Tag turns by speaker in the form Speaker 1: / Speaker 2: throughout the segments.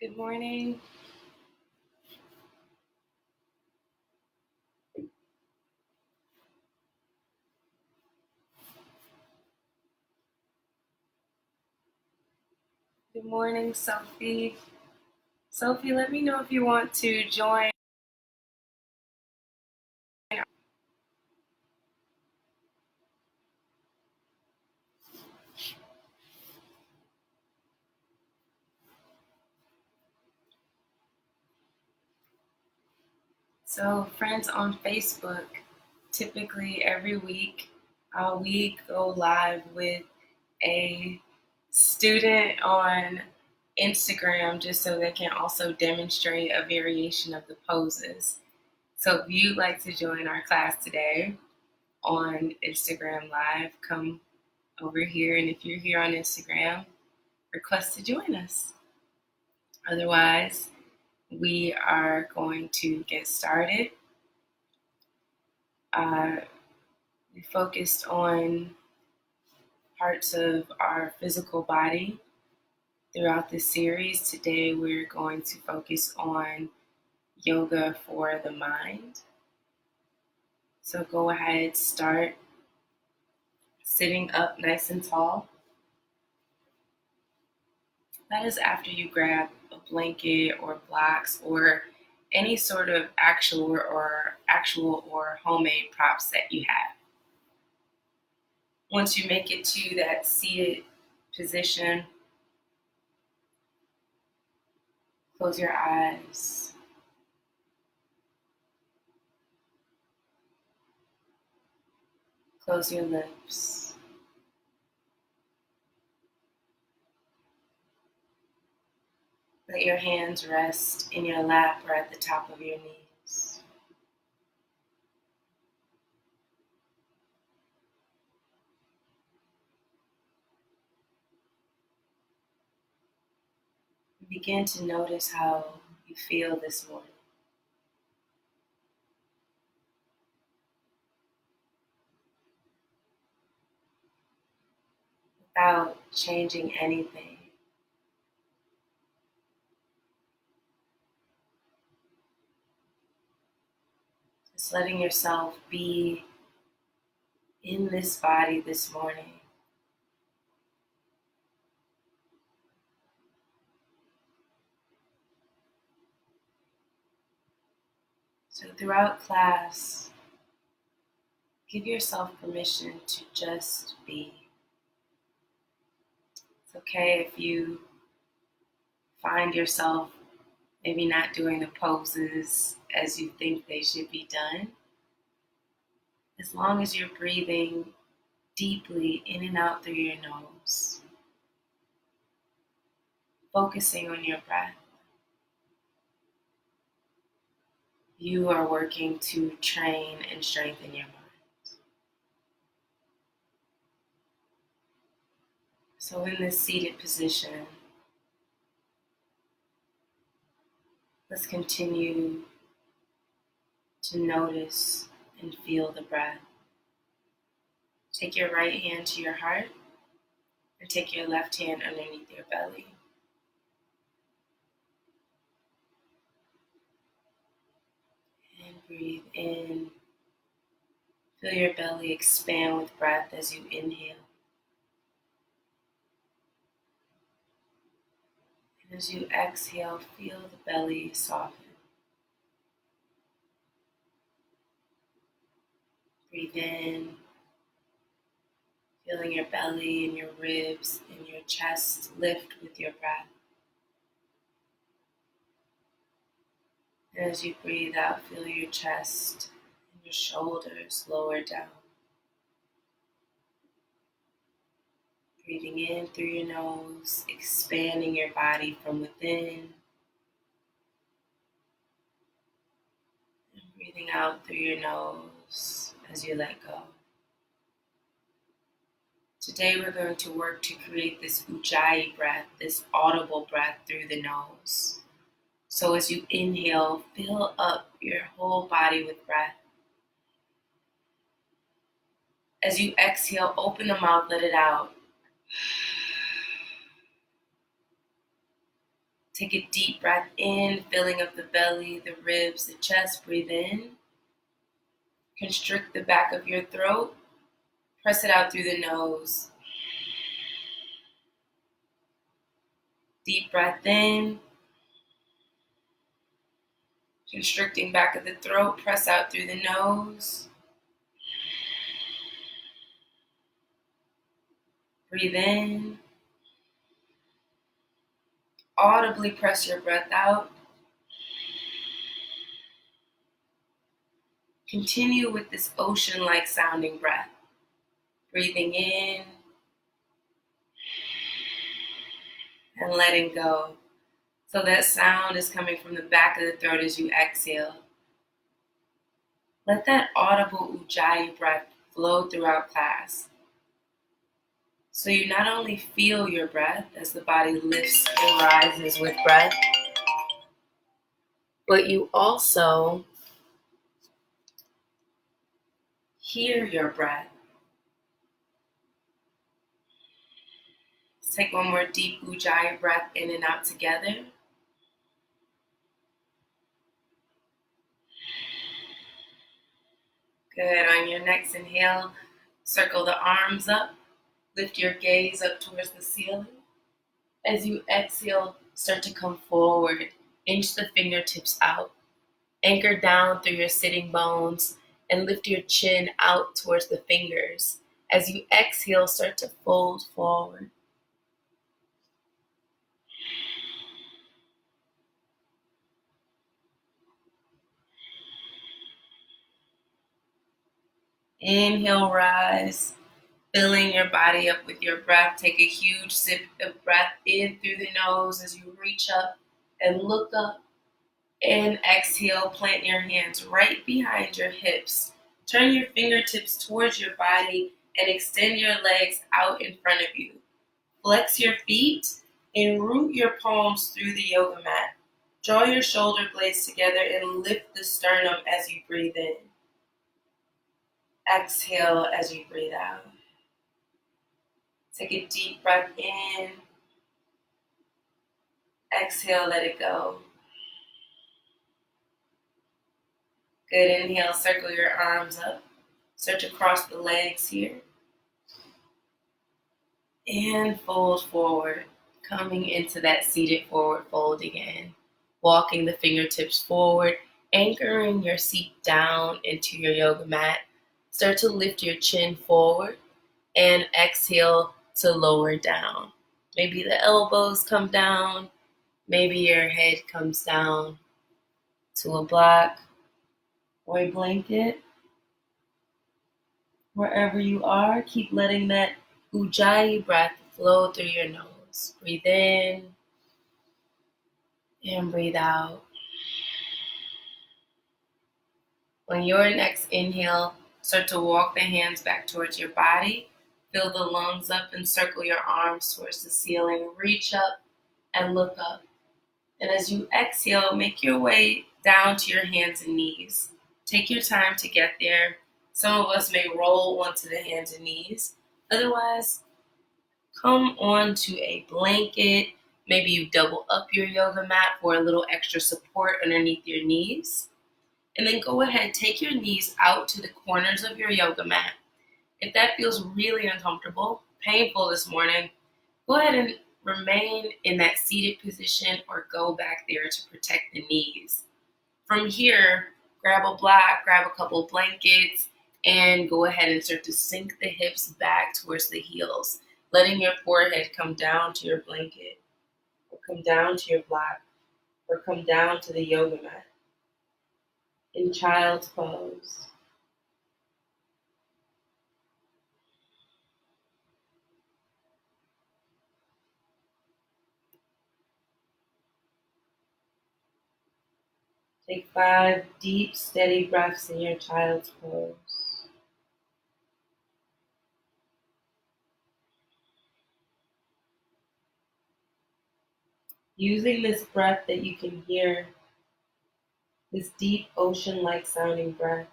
Speaker 1: Good morning. Good morning, Sophie. Sophie, let me know if you want to join. So, friends on Facebook, typically every week, we go live with a student on Instagram just so they can also demonstrate a variation of the poses. So, if you'd like to join our class today on Instagram Live, come over here. And if you're here on Instagram, request to join us. Otherwise, we are going to get started. We focused on parts of our physical body throughout this series. Today, we're going to focus on yoga for the mind. So go ahead, start sitting up nice and tall. That is after you grab a blanket or blocks or any sort of actual or homemade props that you have. Once you make it to that seated position, close your eyes. Close your lips. Let your hands rest in your lap or at the top of your knees. Begin to notice how you feel this morning. Without changing anything. Just letting yourself be in this body this morning. So throughout class, give yourself permission to just be. It's okay if you find yourself maybe not doing the poses as you think they should be done. As long as you're breathing deeply in and out through your nose, focusing on your breath, you are working to train and strengthen your mind. So in this seated position, let's continue to notice and feel the breath. Take your right hand to your heart and take your left hand underneath your belly. And breathe in. Feel your belly expand with breath as you inhale. And as you exhale, feel the belly soften. Breathe in, feeling your belly and your ribs and your chest lift with your breath. And as you breathe out, feel your chest and your shoulders lower down. Breathing in through your nose, expanding your body from within. And breathing out through your nose as you let go. Today we're going to work to create this ujjayi breath, this audible breath through the nose. So as you inhale, fill up your whole body with breath. As you exhale, open the mouth, let it out. Take a deep breath in, filling up the belly, the ribs, the chest. Breathe in. Constrict the back of your throat. Press it out through the nose. Deep breath in. Constricting back of the throat. Press out through the nose. Breathe in. Audibly press your breath out. Continue with this ocean-like sounding breath. Breathing in and letting go. So that sound is coming from the back of the throat as you exhale. Let that audible ujjayi breath flow throughout class. So you not only feel your breath as the body lifts and rises with breath, but you also hear your breath. Let's take one more deep ujjayi breath in and out together. Good. On your next inhale, circle the arms up. Lift your gaze up towards the ceiling. As you exhale, start to come forward. Inch the fingertips out. Anchor down through your sitting bones and lift your chin out towards the fingers. As you exhale, start to fold forward. Inhale, rise. Filling your body up with your breath. Take a huge sip of breath in through the nose as you reach up and look up. And exhale, plant your hands right behind your hips. Turn your fingertips towards your body and extend your legs out in front of you. Flex your feet and root your palms through the yoga mat. Draw your shoulder blades together and lift the sternum as you breathe in. Exhale as you breathe out. Take a deep breath in. Exhale, let it go. Good. Inhale, circle your arms up. Start to cross the legs here. And fold forward, coming into that seated forward fold again. Walking the fingertips forward, anchoring your seat down into your yoga mat. Start to lift your chin forward and exhale to lower down. Maybe the elbows come down. Maybe your head comes down to a block or a blanket. Wherever you are, keep letting that ujjayi breath flow through your nose. Breathe in and breathe out. On your next inhale, start to walk the hands back towards your body. Fill the lungs up and circle your arms towards the ceiling. Reach up and look up. And as you exhale, make your way down to your hands and knees. Take your time to get there. Some of us may roll onto the hands and knees. Otherwise, come onto a blanket. Maybe you double up your yoga mat for a little extra support underneath your knees. And then go ahead, take your knees out to the corners of your yoga mat. If that feels really uncomfortable, painful this morning, go ahead and remain in that seated position or go back there to protect the knees. From here, grab a block, grab a couple blankets, and go ahead and start to sink the hips back towards the heels, letting your forehead come down to your blanket, or come down to your block, or come down to the yoga mat. In child's pose. Take 5 deep, steady breaths in your child's pose. Using this breath that you can hear, this deep ocean-like sounding breath,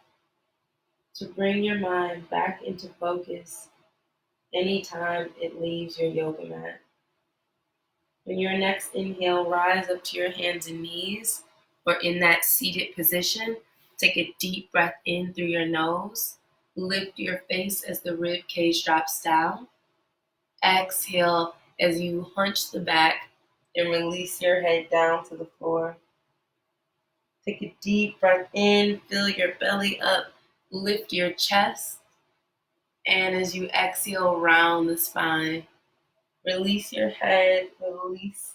Speaker 1: to bring your mind back into focus anytime it leaves your yoga mat. On your next inhale, rise up to your hands and knees, or in that seated position. Take a deep breath in through your nose. Lift your face as the rib cage drops down. Exhale as you hunch the back and release your head down to the floor. Take a deep breath in, fill your belly up, lift your chest, and as you exhale, round the spine. Release your head, release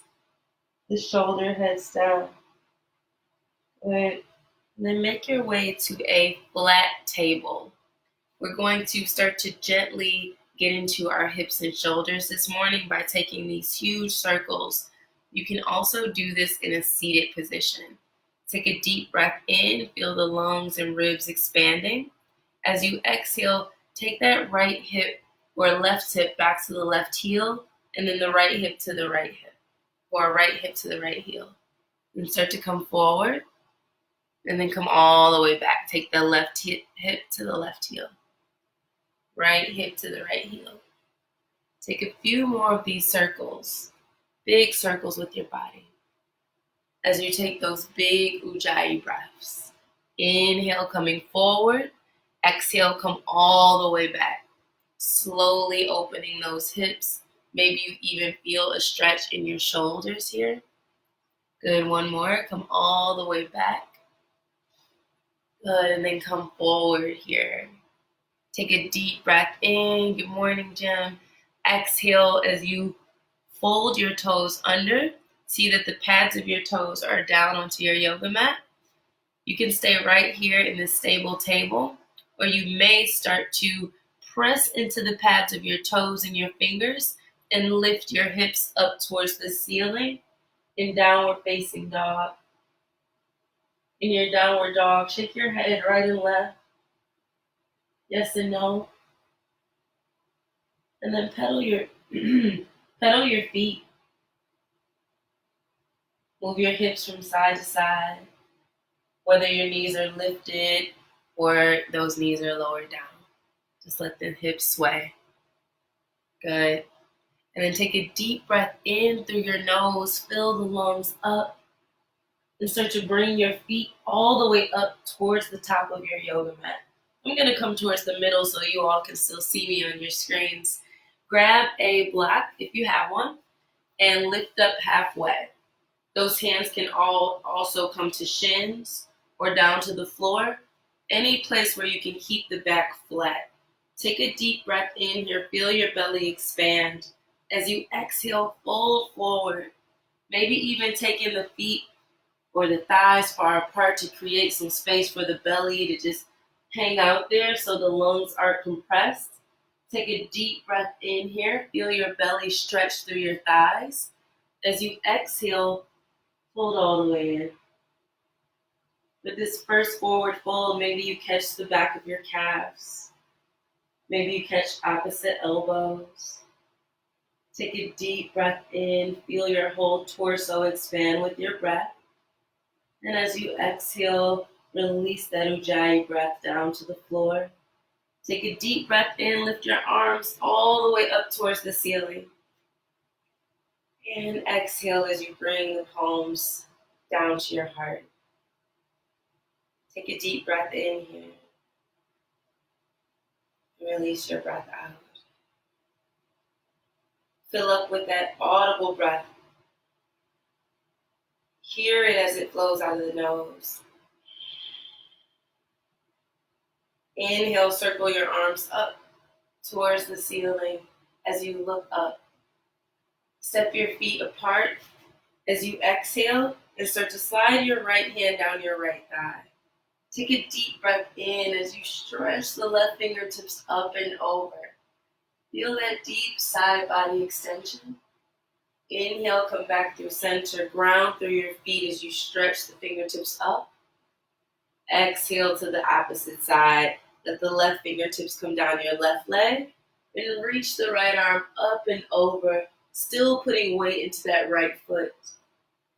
Speaker 1: the shoulder heads down. Good. And then make your way to a flat table. We're going to start to gently get into our hips and shoulders this morning by taking these huge circles. You can also do this in a seated position. Take a deep breath in, feel the lungs and ribs expanding. As you exhale, take that right hip or left hip back to the left heel, and then the right hip to the right hip, or right hip to the right heel. And start to come forward, and then come all the way back. Take the left hip to the left heel. Right hip to the right heel. Take a few more of these circles, big circles with your body. As you take those big ujjayi breaths. Inhale, coming forward. Exhale, come all the way back. Slowly opening those hips. Maybe you even feel a stretch in your shoulders here. Good, one more. Come all the way back. Good, and then come forward here. Take a deep breath in. Good morning, Jim. Exhale as you fold your toes under. See that the pads of your toes are down onto your yoga mat. You can stay right here in this stable table, or you may start to press into the pads of your toes and your fingers and lift your hips up towards the ceiling in downward facing dog. In your downward dog, shake your head right and left. Yes and no. And then pedal your feet. Move your hips from side to side, whether your knees are lifted or those knees are lowered down. Just let the hips sway. Good. And then take a deep breath in through your nose, fill the lungs up, and start to bring your feet all the way up towards the top of your yoga mat. I'm going to come towards the middle so you all can still see me on your screens. Grab a block, if you have one, and lift up halfway. Those hands can all also come to shins or down to the floor, any place where you can keep the back flat. Take a deep breath in here, feel your belly expand. As you exhale, fold forward, maybe even taking the feet or the thighs far apart to create some space for the belly to just hang out there so the lungs are compressed. Take a deep breath in here, feel your belly stretch through your thighs. As you exhale, fold all the way in. With this first forward fold, maybe you catch the back of your calves. Maybe you catch opposite elbows. Take a deep breath in, feel your whole torso expand with your breath. And as you exhale, release that ujjayi breath down to the floor. Take a deep breath in, lift your arms all the way up towards the ceiling. And exhale as you bring the palms down to your heart. Take a deep breath in here. Release your breath out. Fill up with that audible breath. Hear it as it flows out of the nose. Inhale, circle your arms up towards the ceiling as you look up. Step your feet apart as you exhale and start to slide your right hand down your right thigh. Take a deep breath in as you stretch the left fingertips up and over. Feel that deep side body extension. Inhale, come back through center, ground through your feet as you stretch the fingertips up. Exhale to the opposite side. Let the left fingertips come down your left leg and reach the right arm up and over, still putting weight into that right foot.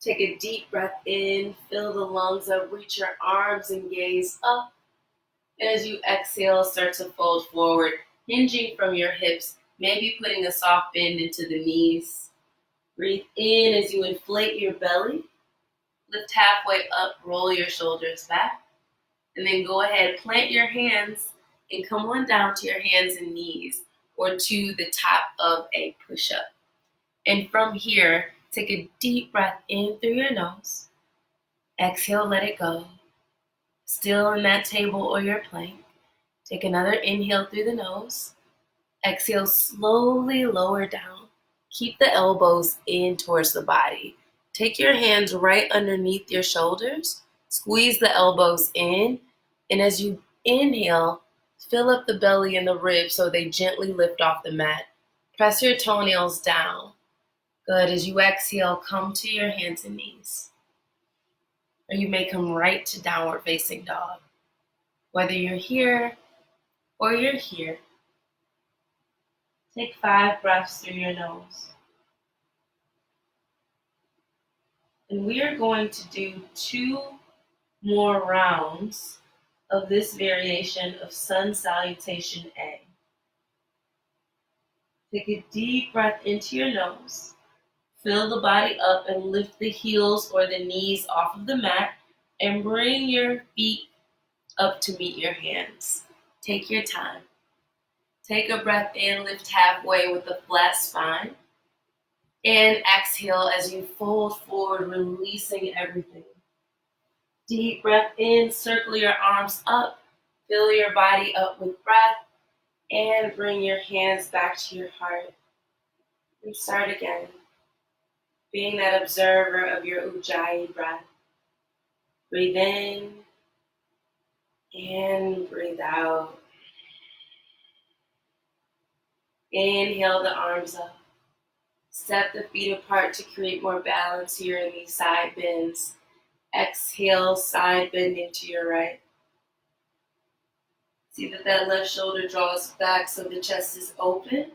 Speaker 1: Take a deep breath in, fill the lungs up, reach your arms and gaze up. And as you exhale, start to fold forward, hinging from your hips, maybe putting a soft bend into the knees. Breathe in as you inflate your belly. Lift halfway up, roll your shoulders back. And then go ahead, plant your hands and come on down to your hands and knees or to the top of a push-up. And from here, take a deep breath in through your nose. Exhale, let it go. Still in that table or your plank. Take another inhale through the nose. Exhale, slowly lower down. Keep the elbows in towards the body. Take your hands right underneath your shoulders. Squeeze the elbows in. And as you inhale, fill up the belly and the ribs so they gently lift off the mat. Press your toenails down. Good. As you exhale, come to your hands and knees. Or you may come right to downward facing dog. Whether you're here or you're here, take 5 breaths through your nose. And we are going to do 2 more rounds of this variation of sun salutation A. Take a deep breath into your nose. Fill the body up and lift the heels or the knees off of the mat and bring your feet up to meet your hands. Take your time. Take a breath in, lift halfway with a flat spine. And exhale as you fold forward, releasing everything. Deep breath in, circle your arms up, fill your body up with breath, and bring your hands back to your heart. And start again, being that observer of your Ujjayi breath. Breathe in and breathe out. Inhale the arms up. Step the feet apart to create more balance here in these side bends. Exhale, side bending to your right. See that left shoulder draws back so the chest is open.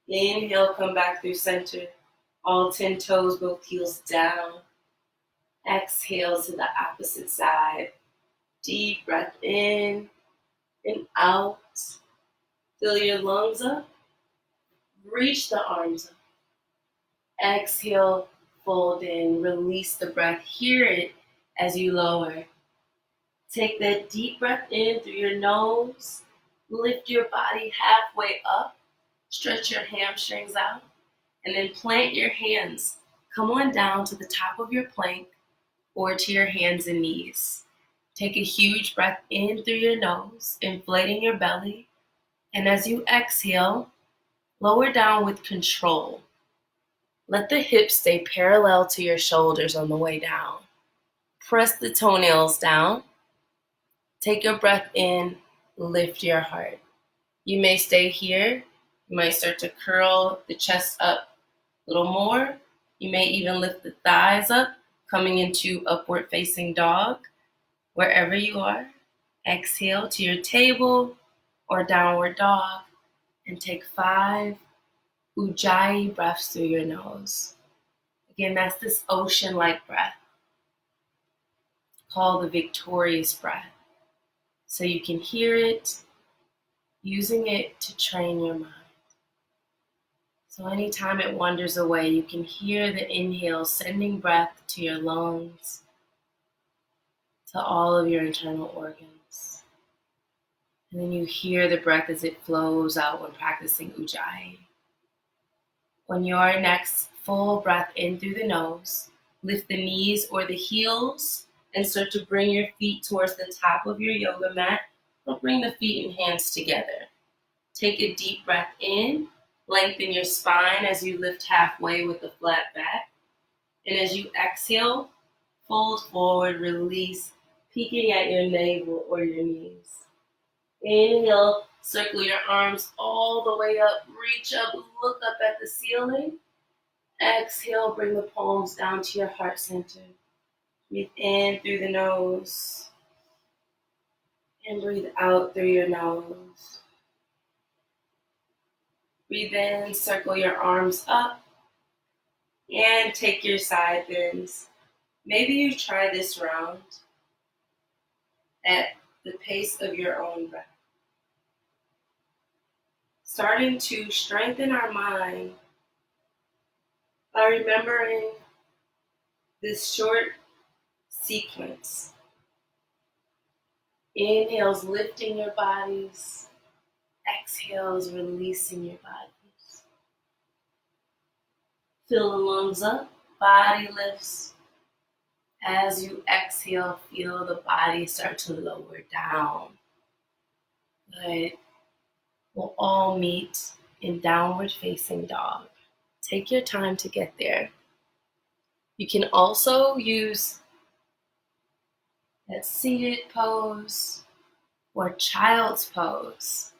Speaker 1: Inhale, come back through center. All 10 toes, both heels down. Exhale to the opposite side. Deep breath in and out. Fill your lungs up. Reach the arms up. Exhale, fold in. Release the breath. Hear it as you lower. Take that deep breath in through your nose. Lift your body halfway up. Stretch your hamstrings out. And then plant your hands. Come on down to the top of your plank or to your hands and knees. Take a huge breath in through your nose, inflating your belly. And as you exhale, lower down with control. Let the hips stay parallel to your shoulders on the way down. Press the toenails down. Take your breath in, lift your heart. You may stay here. You might start to curl the chest up a little more. You may even lift the thighs up, coming into upward facing dog. Wherever you are, exhale to your table or downward dog and take 5 Ujjayi breaths through your nose. Again, that's this ocean-like breath called the victorious breath. So you can hear it, using it to train your mind. So anytime it wanders away, you can hear the inhale sending breath to your lungs, to all of your internal organs. And then you hear the breath as it flows out when practicing Ujjayi. On your next full breath in through the nose, lift the knees or the heels and start to bring your feet towards the top of your yoga mat, or bring the feet and hands together. Take a deep breath in, lengthen your spine as you lift halfway with a flat back. And as you exhale, fold forward, release, peeking at your navel or your knees. Inhale, circle your arms all the way up, reach up, look up at the ceiling. Exhale, bring the palms down to your heart center. Breathe in through the nose and breathe out through your nose. Breathe in, circle your arms up and take your side bends. Maybe you try this round at the pace of your own breath. Starting to strengthen our mind by remembering this short sequence. Inhales, lifting your bodies. Exhales, releasing your bodies. Fill the lungs up, body lifts. As you exhale, feel the body start to lower down. Good. We'll all meet in downward facing dog. Take your time to get there. You can also use that seated pose or child's pose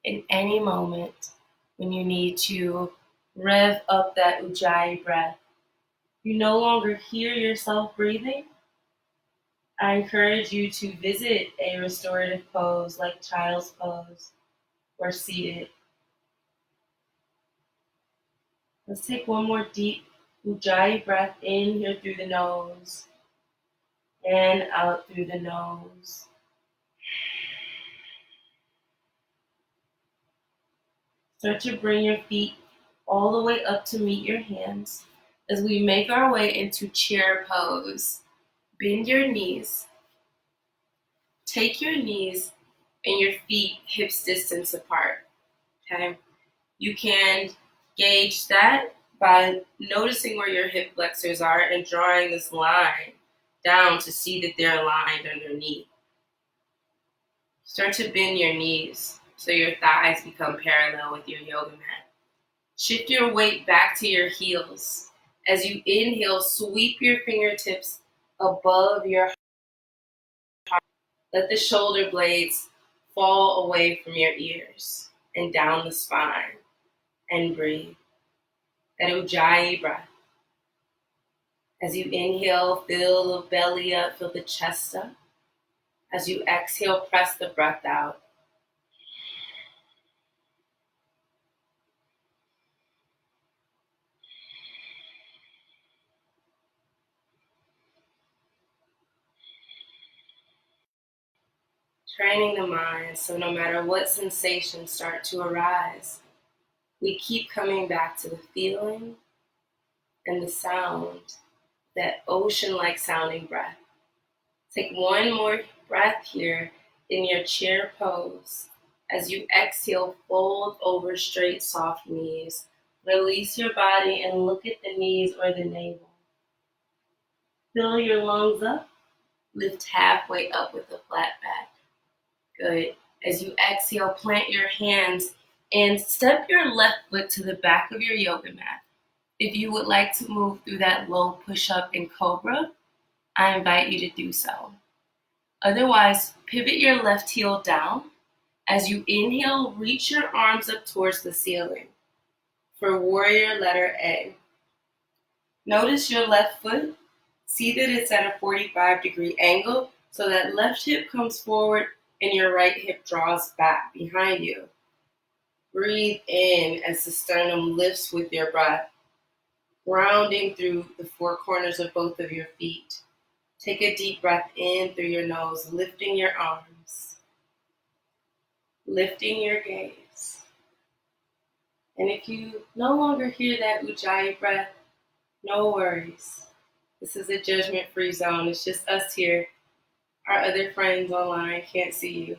Speaker 1: in any moment when you need to rev up that ujjayi breath. You no longer hear yourself breathing. I encourage you to visit a restorative pose like child's pose or seated. Let's take one more deep ujjayi breath in here through the nose and out through the nose. Start to bring your feet all the way up to meet your hands as we make our way into chair pose. Bend your knees. Take your knees and your feet hips distance apart. Okay? You can gauge that by noticing where your hip flexors are and drawing this line down to see that they're aligned underneath. Start to bend your knees so your thighs become parallel with your yoga mat. Shift your weight back to your heels. As you inhale, sweep your fingertips above your heart. Let the shoulder blades fall away from your ears and down the spine. And breathe. That ujjayi breath. As you inhale, fill the belly up, fill the chest up. As you exhale, press the breath out. Training the mind so no matter what sensations start to arise, we keep coming back to the feeling and the sound, that ocean-like sounding breath. Take one more breath here in your chair pose. As you exhale, fold over straight, soft knees. Release your body and look at the knees or the navel. Fill your lungs up. Lift halfway up with a flat back. Good. As you exhale, plant your hands and step your left foot to the back of your yoga mat. If you would like to move through that low push-up in cobra, I invite you to do so. Otherwise, pivot your left heel down. As you inhale, reach your arms up towards the ceiling for warrior letter A. Notice your left foot. See that it's at a 45-degree angle so that left hip comes forward and your right hip draws back behind you. Breathe in as the sternum lifts with your breath, grounding through the four corners of both of your feet. Take a deep breath in through your nose, lifting your arms, lifting your gaze. And if you no longer hear that ujjayi breath, no worries. This is a judgment-free zone. It's just us here. Our other friends online can't see you.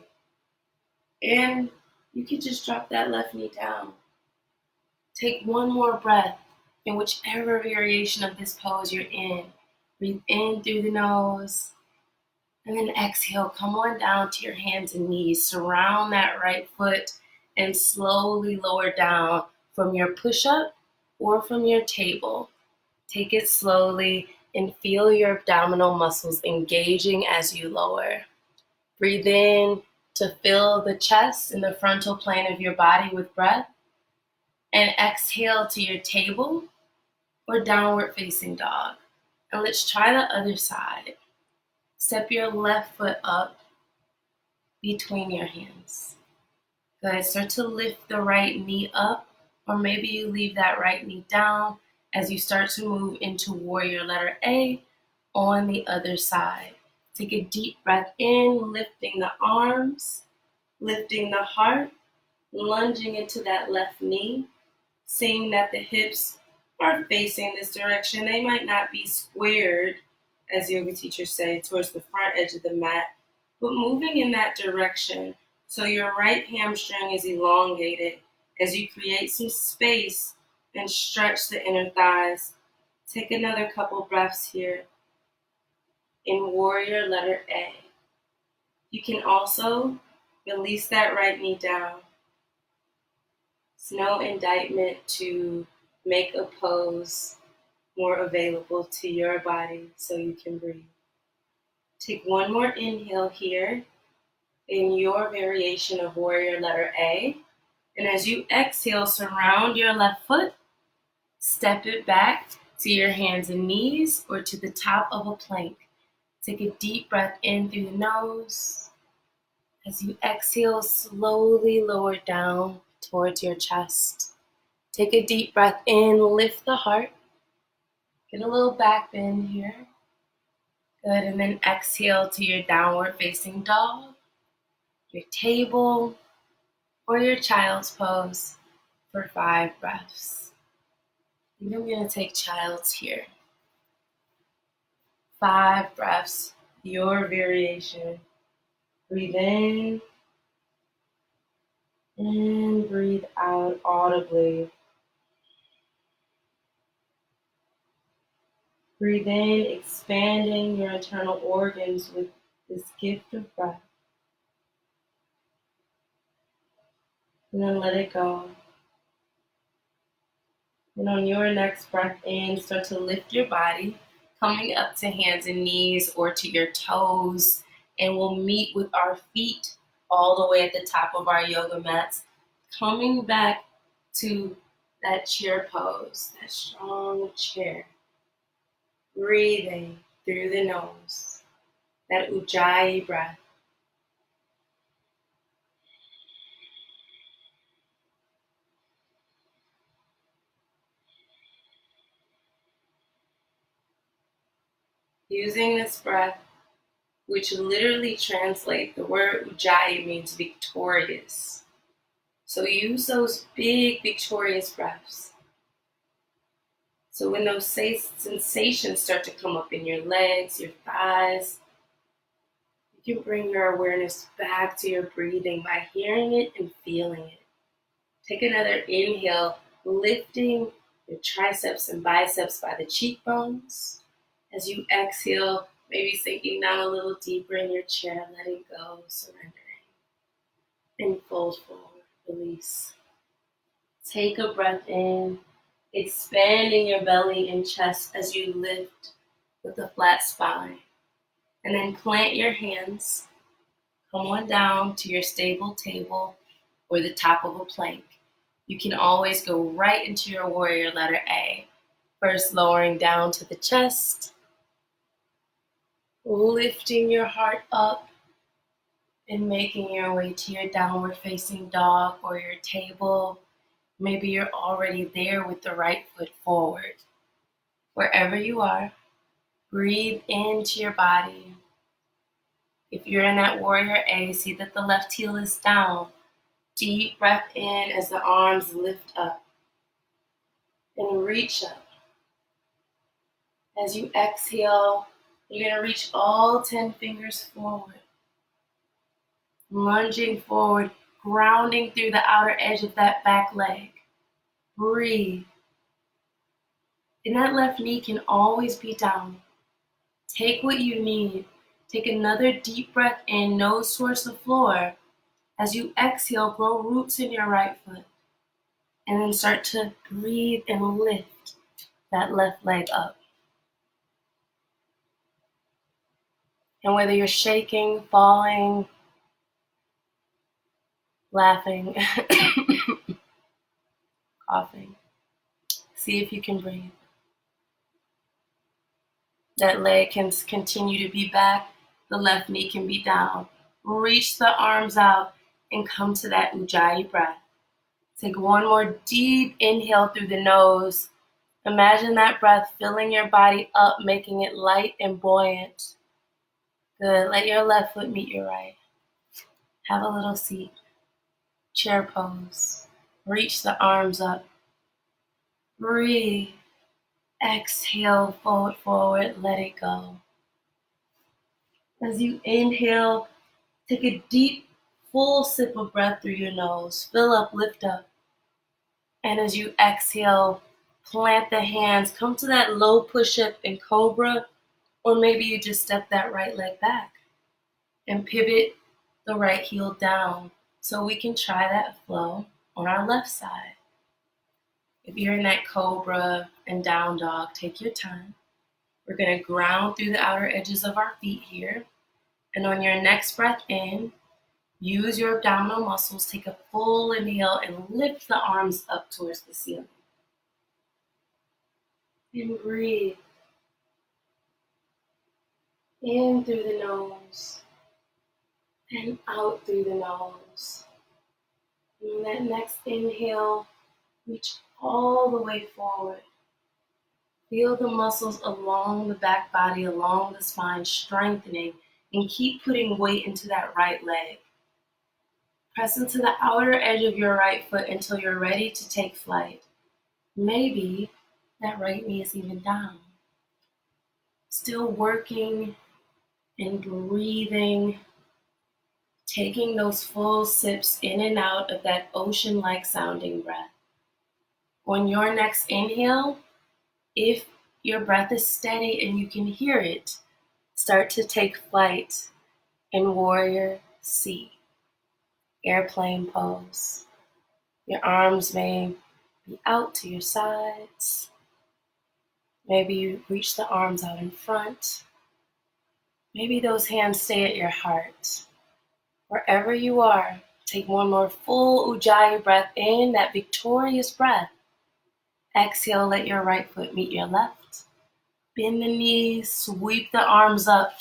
Speaker 1: And you can just drop that left knee down. Take one more breath in whichever variation of this pose you're in. Breathe in through the nose. And then exhale, come on down to your hands and knees. Surround that right foot and slowly lower down from your push-up or from your table. Take it slowly and feel your abdominal muscles engaging as you lower. Breathe in to fill the chest and the frontal plane of your body with breath. And exhale to your table or downward facing dog. And let's try the other side. Step your left foot up between your hands. Good. Start to lift the right knee up, or maybe you leave that right knee down as you start to move into warrior letter A on the other side. Take a deep breath in, lifting the arms, lifting the heart, lunging into that left knee, seeing that the hips are facing this direction. They might not be squared, as yoga teachers say, towards the front edge of the mat, but moving in that direction. So your right hamstring is elongated as you create some space and stretch the inner thighs. Take another couple breaths here in warrior letter A. You can also release that right knee down. It's no indictment to make a pose more available to your body so you can breathe. Take one more inhale here in your variation of warrior letter A. And as you exhale, surround your left foot, step it back to your hands and knees or to the top of a plank. Take a deep breath in through the nose. As you exhale, slowly lower down towards your chest. Take a deep breath in, lift the heart. Get a little back bend here. Good, and then exhale to your downward facing dog, your table, or your child's pose for 5 breaths. And I'm going to take child's here. 5 breaths, your variation. Breathe in and breathe out audibly. Breathe in, expanding your internal organs with this gift of breath. And then let it go. And on your next breath in, start to lift your body, coming up to hands and knees or to your toes. And we'll meet with our feet all the way at the top of our yoga mats, coming back to that chair pose, that strong chair. Breathing through the nose, that ujjayi breath. Using this breath, which literally translates, the word ujjayi means victorious. So use those big, victorious breaths. So when those sensations start to come up in your legs, your thighs, you can bring your awareness back to your breathing by hearing it and feeling it. Take another inhale, lifting your triceps and biceps by the cheekbones. As you exhale, maybe sinking down a little deeper in your chair, letting go, surrendering. And fold forward, release. Take a breath in, expanding your belly and chest as you lift with a flat spine. And then plant your hands, come on down to your stable table or the top of a plank. You can always go right into your warrior letter A. First lowering down to the chest, lifting your heart up and making your way to your downward facing dog or your table. Maybe you're already there with the right foot forward. Wherever you are, breathe into your body. If you're in that warrior A, see that the left heel is down. Deep breath in as the arms lift up and reach up. As you exhale, you're going to reach all 10 fingers forward. Lunging forward, grounding through the outer edge of that back leg. Breathe. And that left knee can always be down. Take what you need. Take another deep breath in, nose towards the floor. As you exhale, grow roots in your right foot. And then start to breathe and lift that left leg up. And whether you're shaking, falling, laughing, coughing, see if you can breathe. That leg can continue to be back. The left knee can be down. Reach the arms out and come to that ujjayi breath. Take one more deep inhale through the nose. Imagine that breath filling your body up, making it light and buoyant. Good. Let your left foot meet your right. Have a little seat. Chair pose. Reach the arms up. Breathe. Exhale, fold forward, let it go. As you inhale, take a deep, full sip of breath through your nose. Fill up, lift up. And as you exhale, plant the hands. Come to that low push-up in cobra, or maybe you just step that right leg back and pivot the right heel down. So we can try that flow on our left side. If you're in that cobra and down dog, take your time. We're going to ground through the outer edges of our feet here. And on your next breath in, use your abdominal muscles. Take a full inhale and lift the arms up towards the ceiling. And breathe. In through the nose and out through the nose. And on that next inhale, reach all the way forward. Feel the muscles along the back body, along the spine, strengthening, and keep putting weight into that right leg. Press into the outer edge of your right foot until you're ready to take flight. Maybe that right knee is even down. Still working and breathing, taking those full sips in and out of that ocean-like sounding breath. On your next inhale, if your breath is steady and you can hear it, start to take flight in warrior C, airplane pose. Your arms may be out to your sides. Maybe you reach the arms out in front. Maybe those hands stay at your heart. Wherever you are, take one more full Ujjayi breath in, that victorious breath. Exhale, let your right foot meet your left. Bend the knees, sweep the arms up.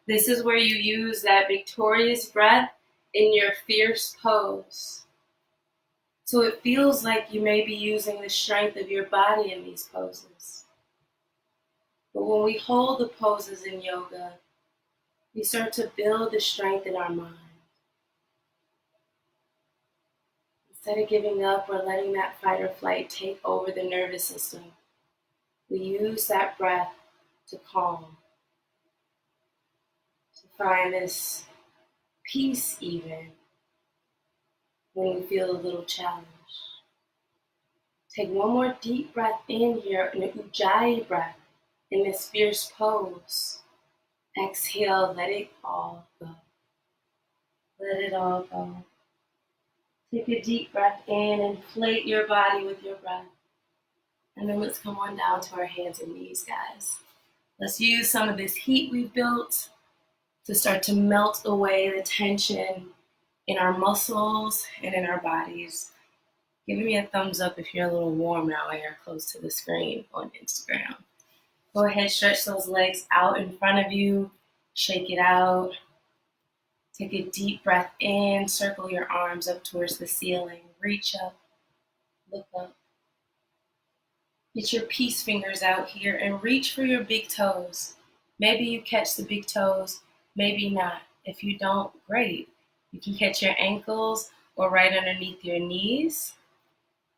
Speaker 1: This is where you use that victorious breath in your fierce pose. So it feels like you may be using the strength of your body in these poses. But when we hold the poses in yoga, we start to build the strength in our mind. Instead of giving up or letting that fight or flight take over the nervous system, we use that breath to calm, to find this peace even when we feel a little challenged. Take one more deep breath in here, an Ujjayi breath in this fierce pose. Exhale, let it all go. Let it all go. Take a deep breath in, inflate your body with your breath. And then let's come on down to our hands and knees, guys. Let's use some of this heat we've built to start to melt away the tension in our muscles and in our bodies. Give me a thumbs up if you're a little warm now while you're close to the screen on Instagram. Go ahead, stretch those legs out in front of you. Shake it out. Take a deep breath in. Circle your arms up towards the ceiling. Reach up. Look up. Get your peace fingers out here and reach for your big toes. Maybe you catch the big toes, maybe not. If you don't, great. You can catch your ankles or right underneath your knees.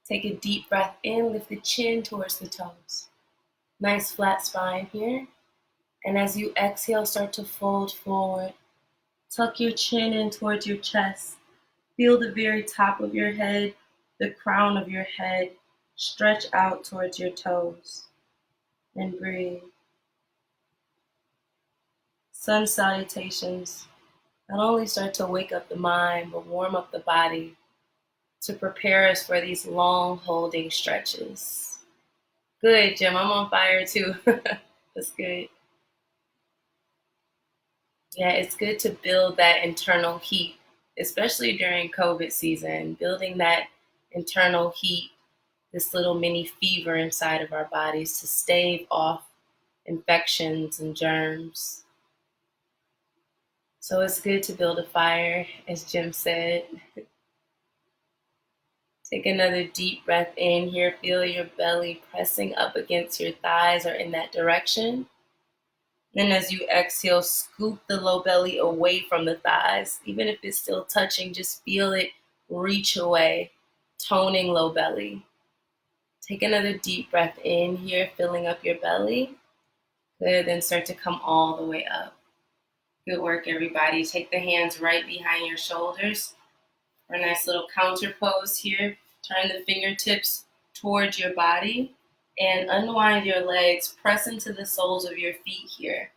Speaker 1: Take a deep breath in, lift the chin towards the toes. Nice flat spine here. And as you exhale, start to fold forward. Tuck your chin in towards your chest. Feel the very top of your head, the crown of your head, stretch out towards your toes. And breathe. Sun salutations not only start to wake up the mind, but warm up the body to prepare us for these long holding stretches. Good, Jim. I'm on fire too. That's good. Yeah, it's good to build that internal heat, especially during COVID season, building that internal heat, this little mini fever inside of our bodies to stave off infections and germs. So it's good to build a fire, as Jim said. Take another deep breath in here. Feel your belly pressing up against your thighs or in that direction. Then as you exhale, scoop the low belly away from the thighs. Even if it's still touching, just feel it reach away, toning low belly. Take another deep breath in here, filling up your belly. Good, then start to come all the way up. Good work, everybody. Take the hands right behind your shoulders for a nice little counter pose here. Turn the fingertips towards your body and unwind your legs. Press into the soles of your feet here.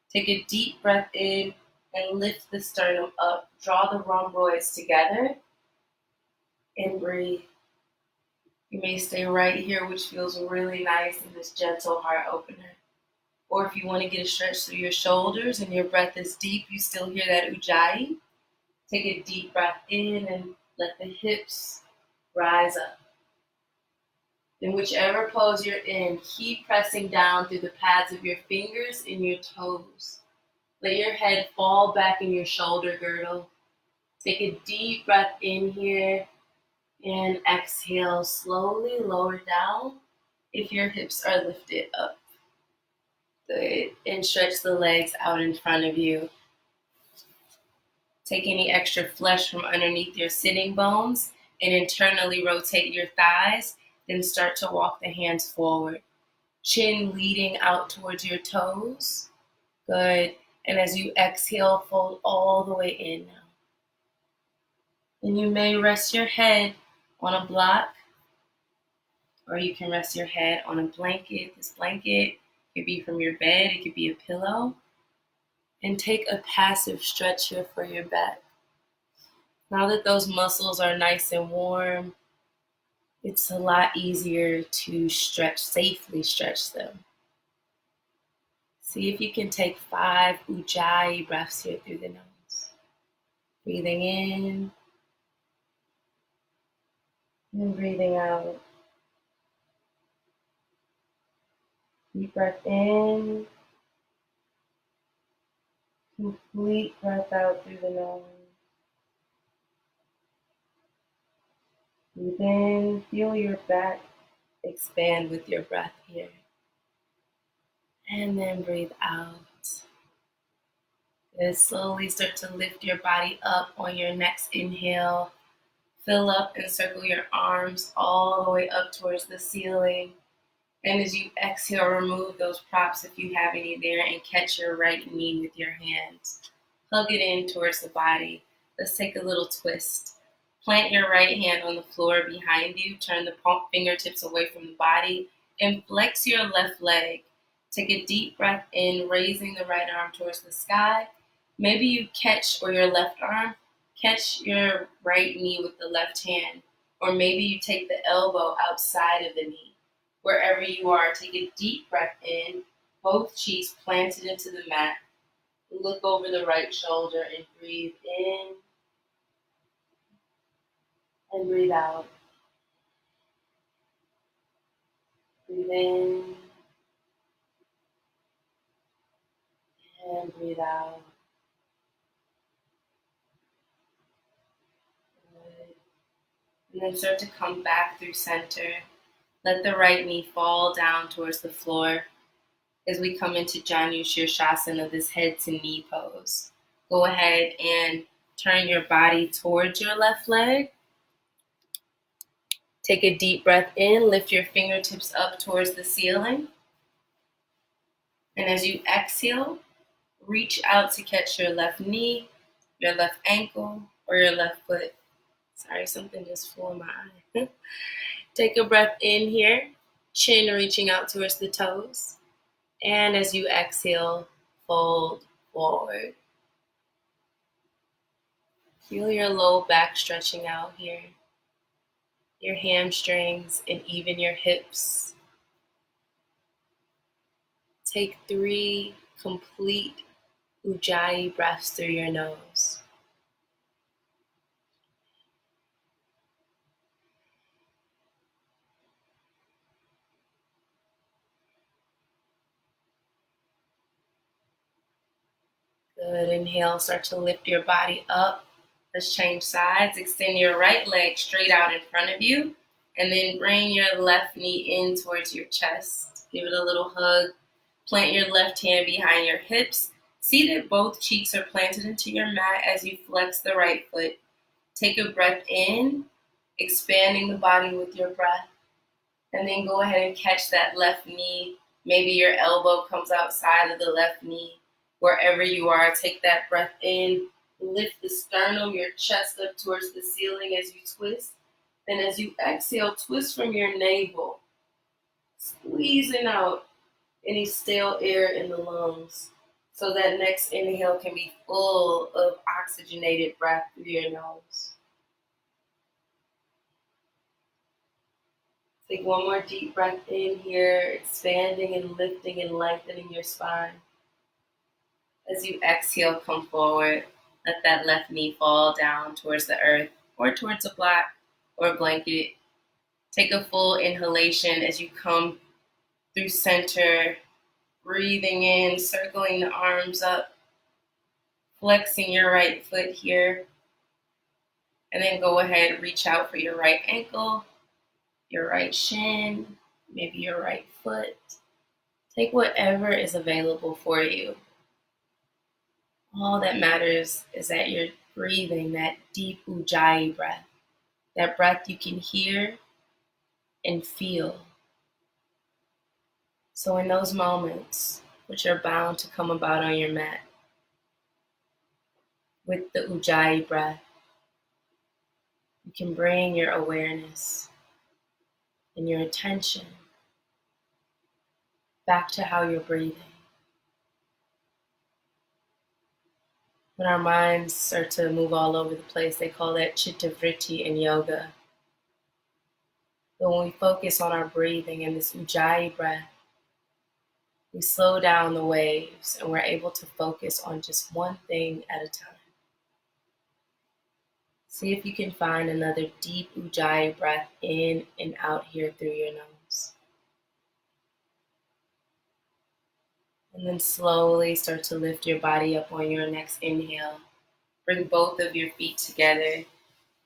Speaker 1: Take a deep breath in and lift the sternum up. Draw the rhomboids together and breathe. You may stay right here, which feels really nice in this gentle heart opener. Or if you want to get a stretch through your shoulders and your breath is deep, you still hear that ujjayi. Take a deep breath in and let the hips rise up. In whichever pose you're in, keep pressing down through the pads of your fingers and your toes. Let your head fall back in your shoulder girdle. Take a deep breath in here and exhale, slowly lower down if your hips are lifted up. Good. And stretch the legs out in front of you. Take any extra flesh from underneath your sitting bones and internally rotate your thighs. Then start to walk the hands forward. Chin leading out towards your toes. Good. And as you exhale, fold all the way in now. And you may rest your head on a block, or you can rest your head on a blanket. This blanket could be from your bed, it could be a pillow. And take a passive stretch here for your back. Now that those muscles are nice and warm, it's a lot easier to safely stretch them. See if you can take 5 ujjayi breaths here through the nose. Breathing in and breathing out. Deep breath in. Complete breath out through the nose. Breathe in, feel your back expand with your breath here. And then breathe out. Good. Slowly start to lift your body up on your next inhale. Fill up and circle your arms all the way up towards the ceiling. And as you exhale, remove those props if you have any there and catch your right knee with your hands. Hug it in towards the body. Let's take a little twist. Plant your right hand on the floor behind you. Turn the palm fingertips away from the body and flex your left leg. Take a deep breath in, raising the right arm towards the sky. Maybe you catch, or your left arm, catch your right knee with the left hand. Or maybe you take the elbow outside of the knee. Wherever you are, take a deep breath in, both cheeks planted into the mat. Look over the right shoulder and breathe in and breathe out. Breathe in and breathe out. Good. And then start to come back through center. Let the right knee fall down towards the floor as we come into Janu Shirshasana, this head to knee pose. Go ahead and turn your body towards your left leg. Take a deep breath in, lift your fingertips up towards the ceiling. And as you exhale, reach out to catch your left knee, your left ankle, or your left foot. Sorry, something just flew in my eye. Take a breath in here, chin reaching out towards the toes. And as you exhale, fold forward. Feel your low back stretching out here, your hamstrings and even your hips. Take 3 complete ujjayi breaths through your nose. Good. Inhale, start to lift your body up. Let's change sides. Extend your right leg straight out in front of you. And then bring your left knee in towards your chest. Give it a little hug. Plant your left hand behind your hips. See that both cheeks are planted into your mat as you flex the right foot. Take a breath in, expanding the body with your breath. And then go ahead and catch that left knee. Maybe your elbow comes outside of the left knee. Wherever you are, take that breath in. Lift the sternum, your chest up towards the ceiling as you twist. Then as you exhale, twist from your navel, squeezing out any stale air in the lungs. So that next inhale can be full of oxygenated breath through your nose. Take one more deep breath in here, expanding and lifting and lengthening your spine. As you exhale, come forward. Let that left knee fall down towards the earth or towards a block or a blanket. Take a full inhalation as you come through center, breathing in, circling the arms up, flexing your right foot here. And then go ahead, reach out for your right ankle, your right shin, maybe your right foot. Take whatever is available for you. All that matters is that you're breathing that deep ujjayi breath, that breath you can hear and feel. So in those moments, which are bound to come about on your mat, with the ujjayi breath, you can bring your awareness and your attention back to how you're breathing. When our minds start to move all over the place, they call that chitta vritti in yoga. But when we focus on our breathing and this ujjayi breath, we slow down the waves and we're able to focus on just one thing at a time. See if you can find another deep ujjayi breath in and out here through your nose. And then slowly start to lift your body up on your next inhale. Bring both of your feet together.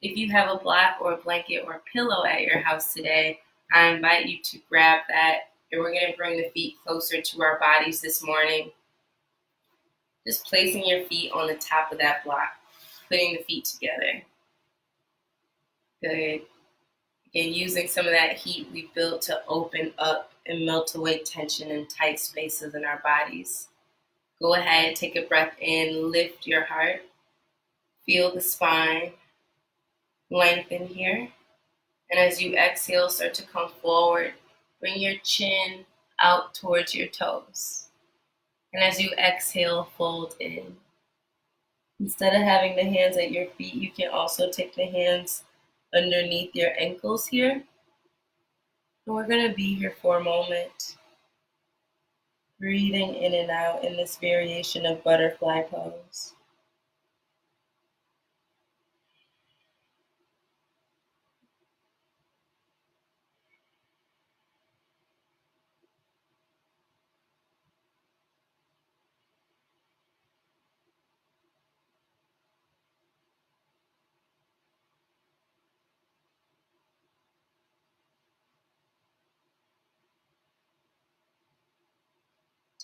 Speaker 1: If you have a block or a blanket or a pillow at your house today, I invite you to grab that. And we're going to bring the feet closer to our bodies this morning. Just placing your feet on the top of that block, putting the feet together. Good. Again, using some of that heat we built to open up and melt away tension in tight spaces in our bodies. Go ahead, take a breath in, lift your heart. Feel the spine lengthen here. And as you exhale, start to come forward. Bring your chin out towards your toes. And as you exhale, fold in. Instead of having the hands at your feet, you can also take the hands underneath your ankles here. And we're going to be here for a moment, breathing in and out in this variation of butterfly pose.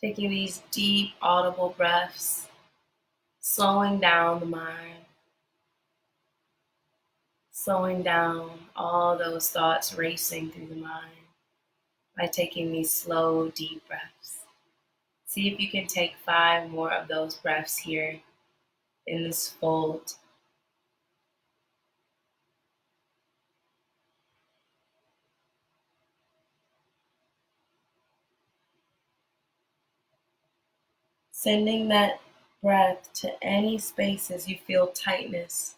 Speaker 1: Taking these deep, audible breaths, slowing down the mind, slowing down all those thoughts racing through the mind by taking these slow, deep breaths. See if you can take 5 more of those breaths here in this fold. Sending that breath to any spaces you feel tightness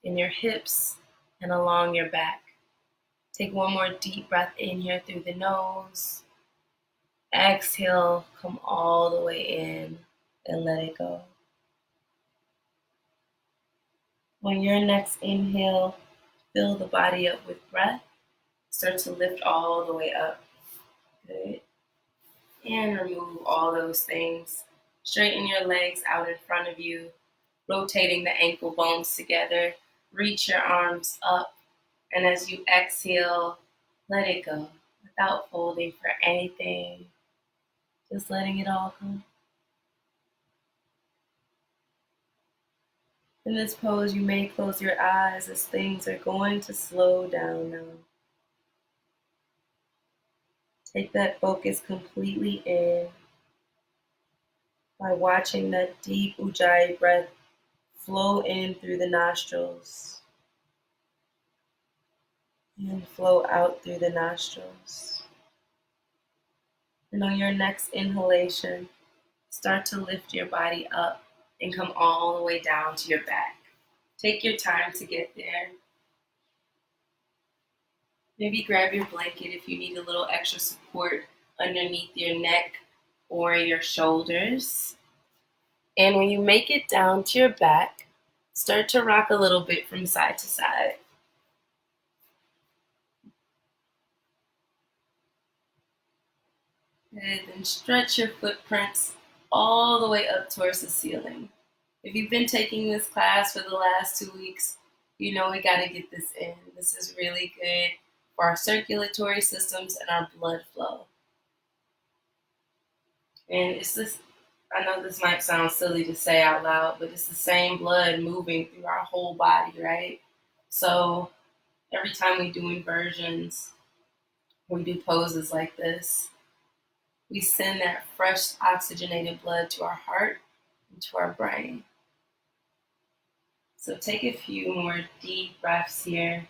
Speaker 1: in your hips and along your back. Take one more deep breath in here through the nose. Exhale, come all the way in and let it go. On your next inhale, fill the body up with breath. Start to lift all the way up. Good. And remove all those things. Straighten your legs out in front of you, rotating the ankle bones together. Reach your arms up. And as you exhale, let it go without folding for anything. Just letting it all go. In this pose, you may close your eyes as things are going to slow down now. Take that focus completely in by watching that deep ujjayi breath flow in through the nostrils and flow out through the nostrils. And on your next inhalation, start to lift your body up and come all the way down to your back. Take your time to get there. Maybe grab your blanket if you need a little extra support underneath your neck or your shoulders. And when you make it down to your back, start to rock a little bit from side to side. And then stretch your footprints all the way up towards the ceiling. If you've been taking this class for the last 2 weeks, you know we gotta get this in. This is really good for our circulatory systems and our blood flow. And it's this, I know this might sound silly to say out loud, but it's the same blood moving through our whole body, right? So every time we do inversions, we do poses like this, we send that fresh oxygenated blood to our heart and to our brain. So take a few more deep breaths here.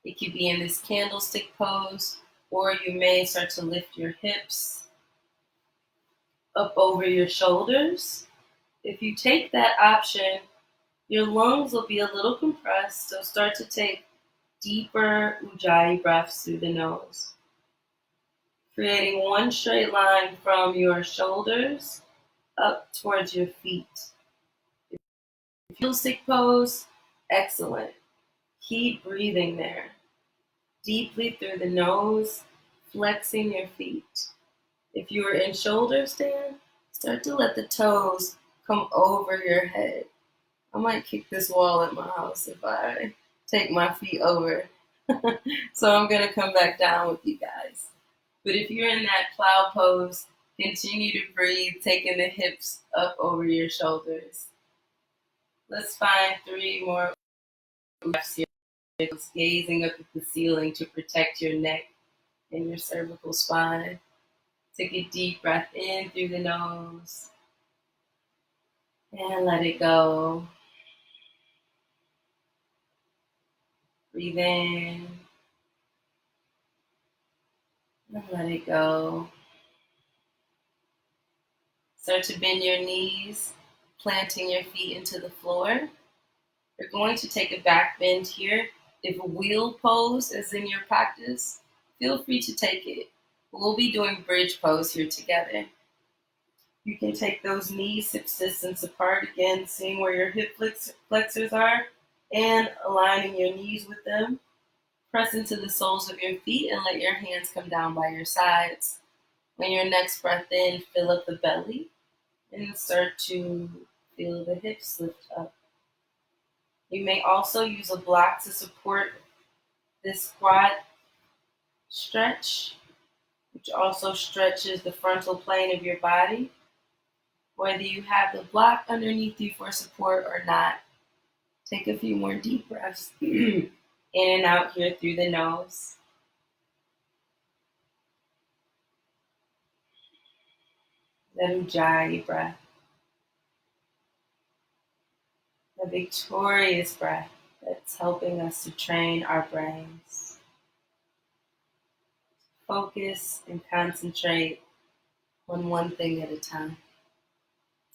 Speaker 1: It could be in this candlestick pose, or you may start to lift your hips up over your shoulders. If you take that option, your lungs will be a little compressed, so start to take deeper ujjayi breaths through the nose, creating one straight line from your shoulders up towards your feet. If you feel stick pose, excellent. Keep breathing there, deeply through the nose, flexing your feet. If you are in shoulder stand, start to let the toes come over your head. I might kick this wall at my house if I take my feet over. So I'm going to come back down with you guys. But if you're in that plow pose, continue to breathe, taking the hips up over your shoulders. Let's find 3 more breaths here. Gazing up at the ceiling to protect your neck and your cervical spine. Take a deep breath in through the nose and let it go. Breathe in and let it go. Start to bend your knees, planting your feet into the floor. You're going to take a back bend here. If a wheel pose is in your practice, feel free to take it. We'll be doing bridge pose here together. You can take those knees 6 distance apart, again, seeing where your hip flexors are and aligning your knees with them. Press into the soles of your feet and let your hands come down by your sides. On your next breath in, fill up the belly and start to feel the hips lift up. You may also use a block to support this squat stretch, which also stretches the frontal plane of your body. Whether you have the block underneath you for support or not, take a few more deep breaths in and out here through the nose. That ujjayi breath, the victorious breath that's helping us to train our brains. Focus and concentrate on one thing at a time.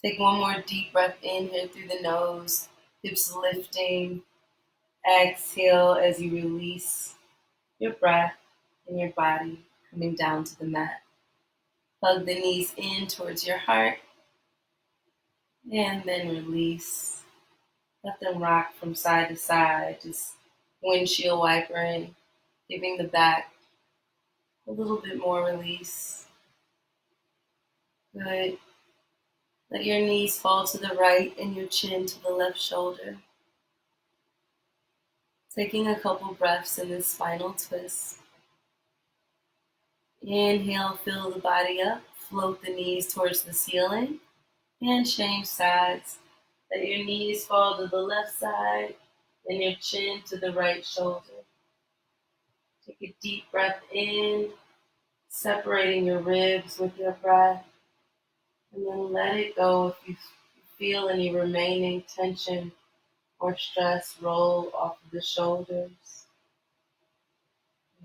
Speaker 1: Take one more deep breath in here through the nose, hips lifting. Exhale as you release your breath and your body coming down to the mat. Hug the knees in towards your heart and then release. Let them rock from side to side, just windshield wipering, giving the back a little bit more release. Good. Let your knees fall to the right and your chin to the left shoulder. Taking a couple breaths in this spinal twist. Inhale, fill the body up, float the knees towards the ceiling, and change sides. Let your knees fall to the left side and your chin to the right shoulder. Take a deep breath in separating your ribs with your breath, and then let it go if you feel any remaining tension or stress roll off of the shoulders,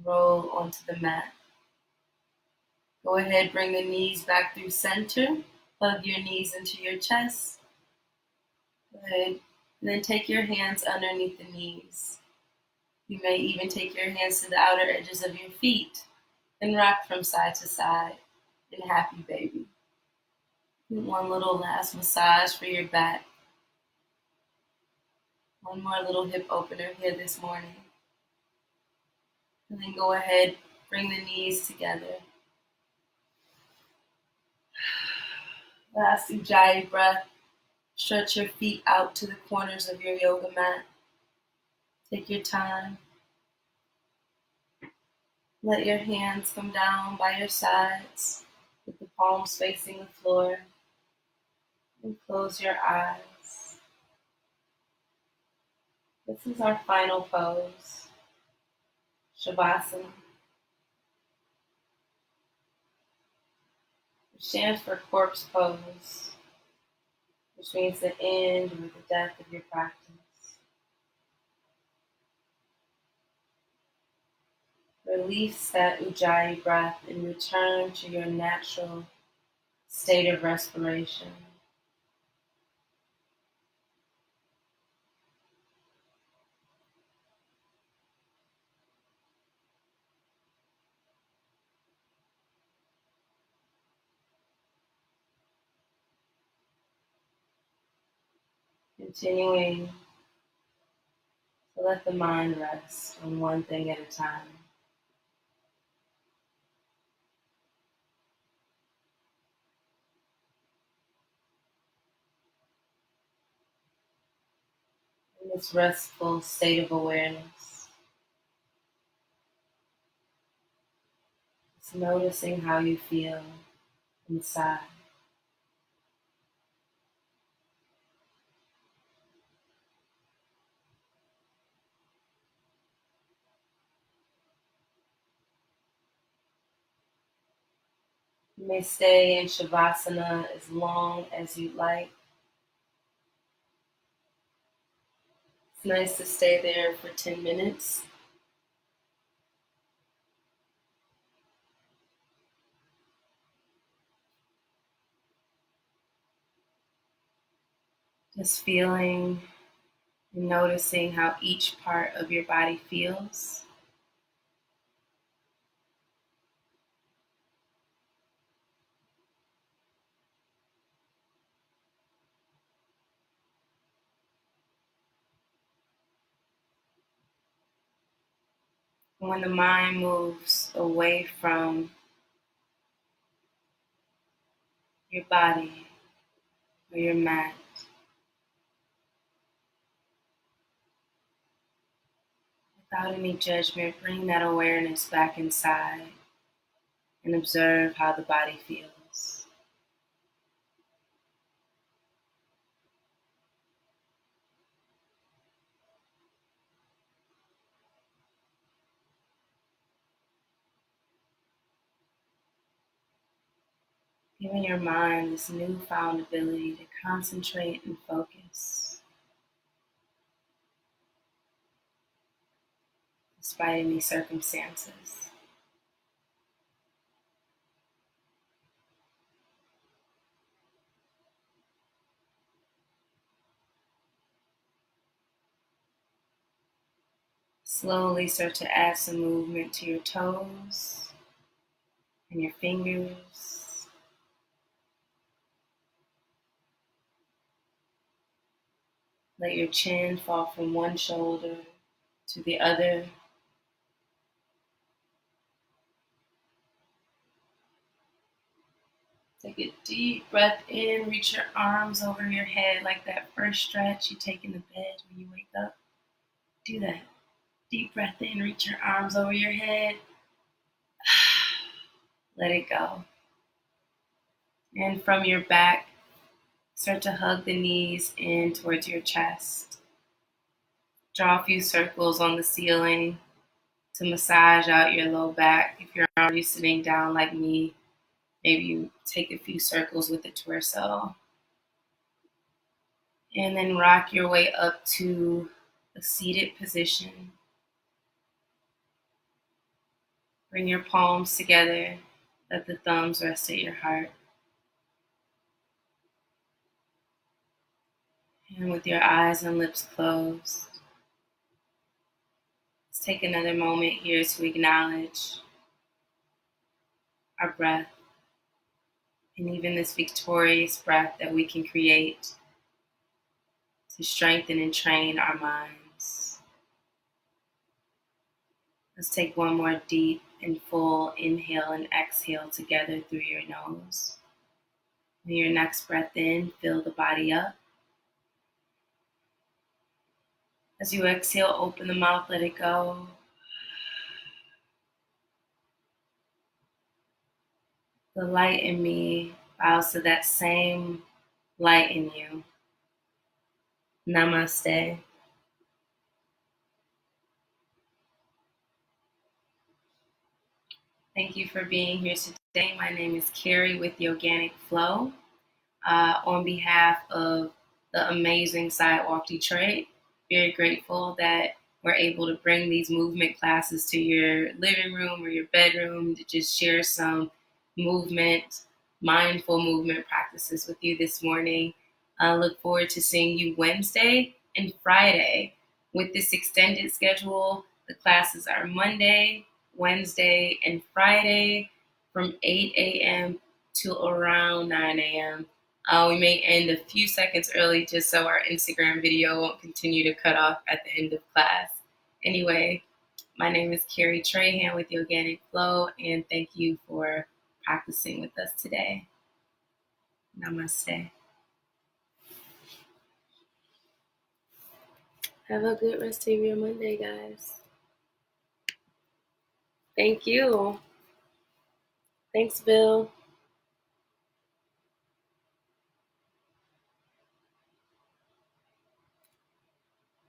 Speaker 1: roll onto the mat. Go ahead, bring the knees back through center, hug your knees into your chest. Good. And then take your hands underneath the knees. You may even take your hands to the outer edges of your feet and rock from side to side in happy baby. One little last massage for your back. One more little hip opener here this morning. And then go ahead, bring the knees together. Last Ujjayi breath. Stretch your feet out to the corners of your yoga mat. Take your time. Let your hands come down by your sides with the palms facing the floor. And close your eyes. This is our final pose, Shavasana, which stands for corpse pose, which means the end or the death of your practice. Release that Ujjayi breath and return to your natural state of respiration. Continuing to let the mind rest on one thing at a time. In this restful state of awareness, just noticing how you feel inside. You may stay in Shavasana as long as you'd like. It's nice to stay there for 10 minutes. Just feeling and noticing how each part of your body feels. And when the mind moves away from your body or your mat, without any judgment, bring that awareness back inside and observe how the body feels. Giving your mind this newfound ability to concentrate and focus despite any circumstances. Slowly start to add some movement to your toes and your fingers. Let your chin fall from one shoulder to the other. Take a deep breath in, reach your arms over your head like that first stretch you take in the bed when you wake up. Do that. Deep breath in, reach your arms over your head. Let it go. And from your back, start to hug the knees in towards your chest. Draw a few circles on the ceiling to massage out your low back. If you're already sitting down like me, maybe you take a few circles with the torso. And then rock your way up to a seated position. Bring your palms together. Let the thumbs rest at your heart. And with your eyes and lips closed, let's take another moment here to acknowledge our breath and even this victorious breath that we can create to strengthen and train our minds. Let's take one more deep and full inhale and exhale together through your nose. With your next breath in, fill the body up. As you exhale, open the mouth, let it go. The light in me bows to that same light in you. Namaste. Thank you for being here today. My name is Carrie with Yoganic Flow. On behalf of the amazing Sidewalk Detroit, very grateful that we're able to bring these movement classes to your living room or your bedroom to just share some movement, mindful movement practices with you this morning. I look forward to seeing you Wednesday and Friday. With this extended schedule, the classes are Monday, Wednesday, and Friday from 8 a.m. to around 9 a.m. We may end a few seconds early just so our Instagram video won't continue to cut off at the end of class. Anyway, my name is Carrie Trahan with Yoganic Flow, and thank you for practicing with us today. Namaste. Have a good rest of your Monday, guys. Thank you. Thanks, Bill.